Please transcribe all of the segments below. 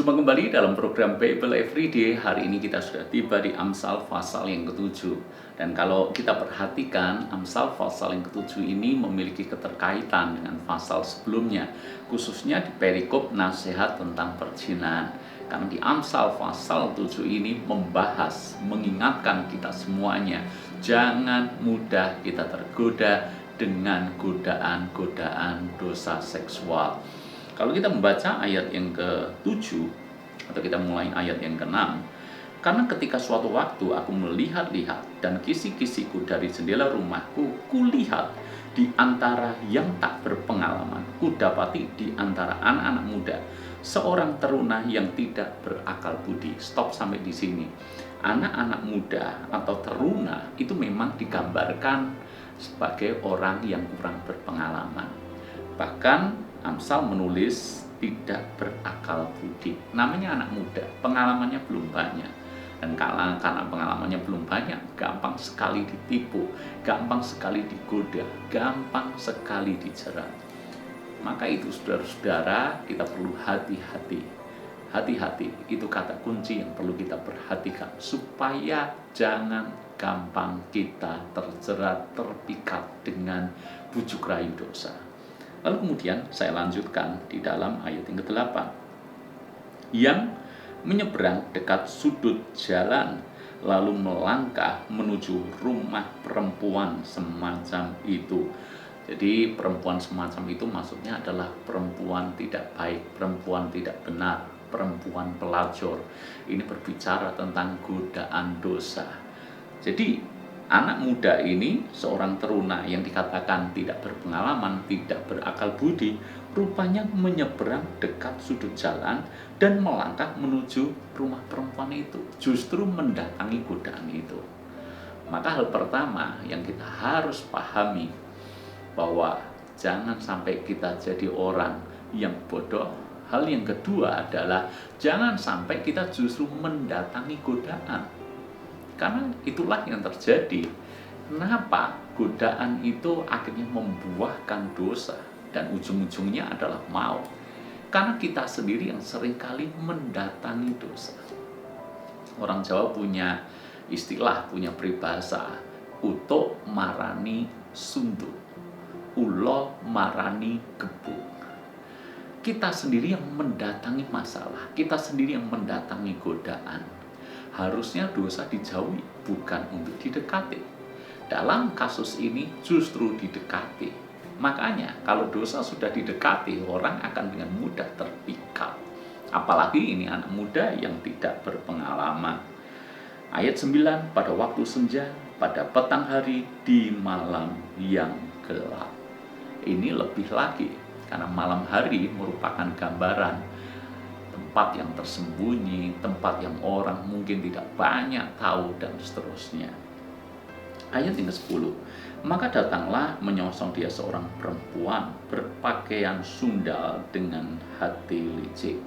Jumpa kembali dalam program Bible Everyday. Hari ini kita sudah tiba di Amsal pasal yang ke-7. Dan kalau kita perhatikan, Amsal pasal yang ke-7 ini memiliki keterkaitan dengan pasal sebelumnya, khususnya di perikop nasihat tentang perzinahan. Karena di Amsal pasal 7 ini membahas, mengingatkan kita semuanya, jangan mudah kita tergoda dengan godaan-godaan dosa seksual. Kalau kita membaca ayat yang ke-7, atau kita mulai ayat yang ke-6, karena ketika suatu waktu aku melihat-lihat dan kisi-kisiku dari jendela rumahku, kulihat di antara yang tak berpengalaman, kudapati di antara anak-anak muda, seorang teruna yang tidak berakal budi. Stop sampai di sini. Anak-anak muda atau teruna itu memang digambarkan sebagai orang yang kurang berpengalaman. Bahkan Amsal menulis tidak berakal budi. Namanya anak muda, pengalamannya belum banyak. Dan karena pengalamannya belum banyak, gampang sekali ditipu, gampang sekali digoda, gampang sekali dijerat. Maka itu saudara-saudara, kita perlu hati-hati. Hati-hati, itu kata kunci yang perlu kita perhatikan, supaya jangan gampang kita terjerat, terpikat dengan bujuk rayu dosa. Lalu kemudian saya lanjutkan di dalam ayat yang ke-8. Yang menyeberang dekat sudut jalan, lalu melangkah menuju rumah perempuan semacam itu. Jadi perempuan semacam itu maksudnya adalah perempuan tidak baik, perempuan tidak benar, perempuan pelacur. Ini berbicara tentang godaan dosa. Jadi anak muda ini, seorang teruna yang dikatakan tidak berpengalaman, tidak berakal budi, rupanya menyeberang dekat sudut jalan dan melangkah menuju rumah perempuan itu, justru mendatangi godaan itu. Maka hal pertama yang kita harus pahami, bahwa jangan sampai kita jadi orang yang bodoh. Hal yang kedua adalah jangan sampai kita justru mendatangi godaan. Karena itulah yang terjadi. Kenapa godaan itu akhirnya membuahkan dosa dan ujung-ujungnya adalah maut? Karena kita sendiri yang seringkali mendatangi dosa. Orang Jawa punya istilah, punya peribahasa, utuk marani sundu, ulo marani gebuk. Kita sendiri yang mendatangi masalah, kita sendiri yang mendatangi godaan. Harusnya dosa dijauhi, bukan untuk didekati. Dalam kasus ini justru didekati. Makanya kalau dosa sudah didekati, orang akan dengan mudah terpikat. Apalagi ini anak muda yang tidak berpengalaman. Ayat 9, pada waktu senja, pada petang hari, di malam yang gelap. Ini lebih lagi, karena malam hari merupakan gambaran tempat yang tersembunyi, tempat yang orang mungkin tidak banyak tahu, dan seterusnya. Ayat yang ke-10, maka datanglah menyongsong dia seorang perempuan berpakaian sundal dengan hati licik.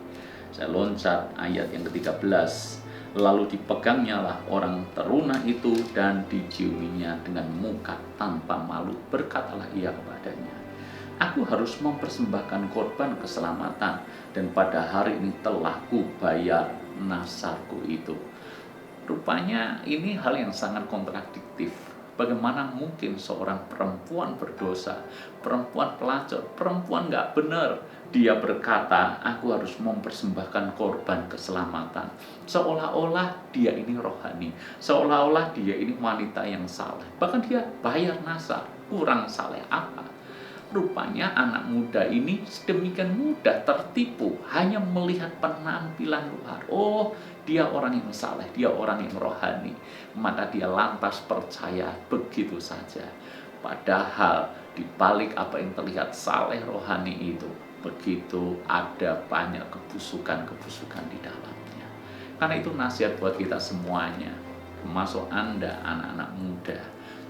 Saya loncat ayat yang ke-13, lalu dipegangnya lah orang teruna itu dan diciuminya dengan muka tanpa malu. Berkatalah ia kepadanya, aku harus mempersembahkan korban keselamatan, dan pada hari ini telah kubayar nasarku itu. Rupanya ini hal yang sangat kontradiktif. Bagaimana mungkin seorang perempuan berdosa, perempuan pelacur, perempuan gak benar, dia berkata, aku harus mempersembahkan korban keselamatan. Seolah-olah dia ini rohani, seolah-olah dia ini wanita yang saleh. Bahkan dia bayar nasar, kurang saleh apa? Rupanya anak muda ini sedemikian mudah tertipu, hanya melihat penampilan luar. Oh, dia orang yang saleh, dia orang yang rohani. Maka dia lantas percaya begitu saja. Padahal di balik apa yang terlihat saleh rohani itu, begitu ada banyak kebusukan-kebusukan di dalamnya. Karena itu nasihat buat kita semuanya, termasuk Anda anak-anak muda.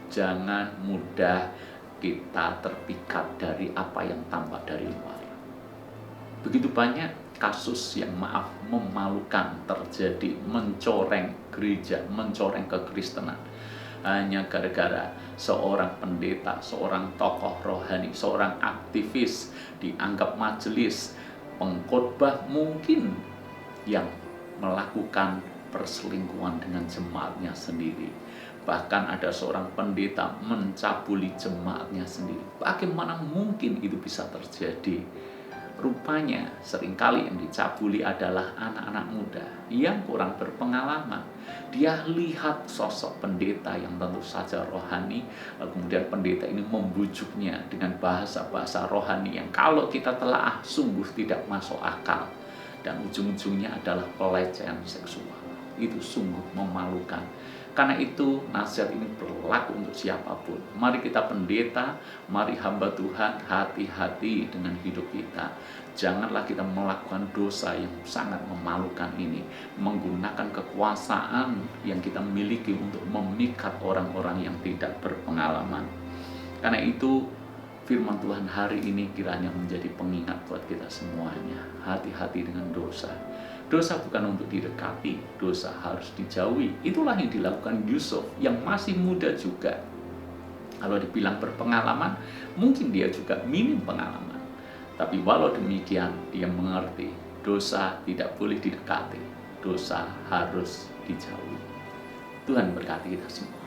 Jangan mudah kita terpikat dari apa yang tampak dari luar. Begitu banyak kasus yang memalukan terjadi, mencoreng gereja, mencoreng kekristenan, hanya gara-gara seorang pendeta, seorang tokoh rohani, seorang aktivis dianggap majelis, pengkhotbah mungkin yang melakukan perselingkuhan dengan jemaatnya sendiri. Bahkan ada seorang pendeta mencabuli jemaatnya sendiri. Bagaimana mungkin itu bisa terjadi? Rupanya seringkali yang dicabuli adalah anak-anak muda yang kurang berpengalaman. Dia lihat sosok pendeta yang tentu saja rohani, lalu kemudian pendeta ini membujuknya dengan bahasa-bahasa rohani yang kalau kita telaah sungguh tidak masuk akal. Dan ujung-ujungnya adalah pelecehan seksual. Itu sungguh memalukan. Karena itu nasihat ini berlaku untuk siapapun. Mari kita pendeta, mari hamba Tuhan, hati-hati dengan hidup kita. Janganlah kita melakukan dosa yang sangat memalukan ini, menggunakan kekuasaan yang kita miliki untuk memikat orang-orang yang tidak berpengalaman. Karena itu firman Tuhan hari ini kiranya menjadi pengingat buat kita semuanya. Hati-hati dengan dosa. Dosa bukan untuk didekati, dosa harus dijauhi. Itulah yang dilakukan Yusuf yang masih muda juga. Kalau dibilang berpengalaman, mungkin dia juga minim pengalaman. Tapi walau demikian, dia mengerti dosa tidak boleh didekati, dosa harus dijauhi. Tuhan berkati kita semua.